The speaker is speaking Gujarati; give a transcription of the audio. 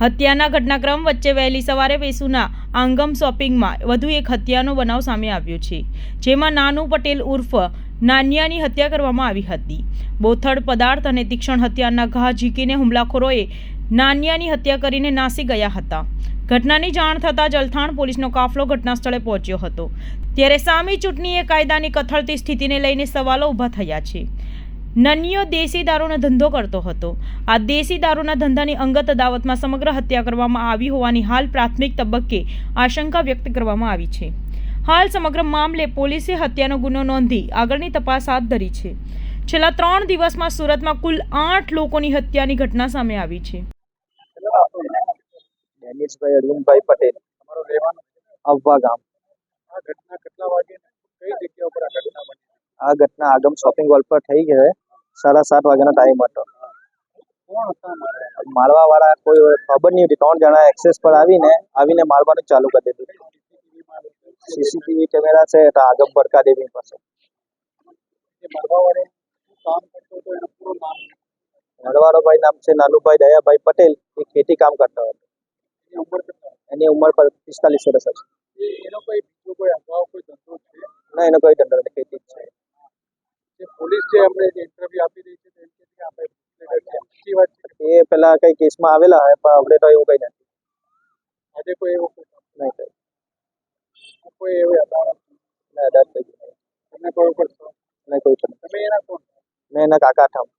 હત્યાના ઘટનાક્રમ વચ્ચે વહેલી સવારે વેસુના આંગમ શોપિંગમાં વધુ એક હત્યાનો બનાવ સામે આવ્યો છે, જેમાં નાનુ પટેલ ઉર્ફ નાનિયાની હત્યા કરવામાં આવી હતી. બોથડ પદાર્થ અને તીક્ષ્ણ હથિયારના ઘા ઝીકીને હુમલાખોરોએ નાનિયાની હત્યા કરીને નાસી ગયા હતા. ઘટનાની જાણ થતાં જલથાણ પોલીસનો કાફલો ઘટના સ્થળે પહોંચ્યો હતો. ત્યારે સામી ચૂંટણીએ કાયદાની કથળતી સ્થિતિને લઈને સવાલો ઊભા થયા છે. નનિયો દેશી દારૂનો ધંધો કરતો હતો. આ દેશી દારૂના ધંધાની અંગત અદાવતમાં સમગ્ર હત્યા કરવામાં આવી હોવાની હાલ પ્રાથમિક તબક્કે આશંકા વ્યક્ત કરવામાં આવી છે. હાલ સમગ્ર મામલે પોલીસે હત્યાનો ગુનો નોંધી આગળની તપાસ હાથ ધરી છે. છેલ્લા 3 દિવસમાં સુરતમાં કુલ 8 લોકોની હત્યાની ઘટના સામે આવી છે. ડેનિશભાઈ અરવિંદભાઈ પટેલ, તમારો રહેવાનું અવવા ગામ. આ ઘટના કેટલા વાગે કઈ જગ્યા ઉપર આ ઘટના બની? આ ઘટના આગમ શોપિંગ મોલ પર થઈ છે. 7:30 વાગ્યાનો ટાઈમ હતો. કોણ હતા મારવા વાળા કોઈ ખબર નહીં હતી. 3 જણા એક્સેસ પર આવીને મારવાનું ચાલુ કરી દીધું. સીસીટીવી કેમેરા છે તો આગમ બરકા દેવી પાસે. જે મારવા વાળો કામ કરતો હતો એનું પૂરું નામ? મારવાળો ભાઈ નામ છે નાનુભાઈ દયાભાઈ પટેલ. એ ખેતી કામ કરતો હતો. એની ઉંમર કેટલા? એની ઉંમર પર 45 વર્ષ હશે. એનો બીજો કોઈ અગાઉ કોઈ ધંધો છે? ના, એનો કોઈ ધંધો નથી, ખેતી જ છે. જે પોલીસ જે અમને જે ઇન્ટરવ્યુ આપી રહી છે તેમ કે આપણે સાચી વાત છે. એ પેલા કઈ કેસમાં આવેલા હોય પણ આપણે તો એવું કઈ નથી. આજે કોઈ એવો નહીં કઈ. કોઈ એવી અદાવત ના, અદાવત થઈ ગઈ. તમને કોઈ ઉપર નહીં કોઈ પણ. તમે એના કોણ? મેં એના કાકા થાઉં.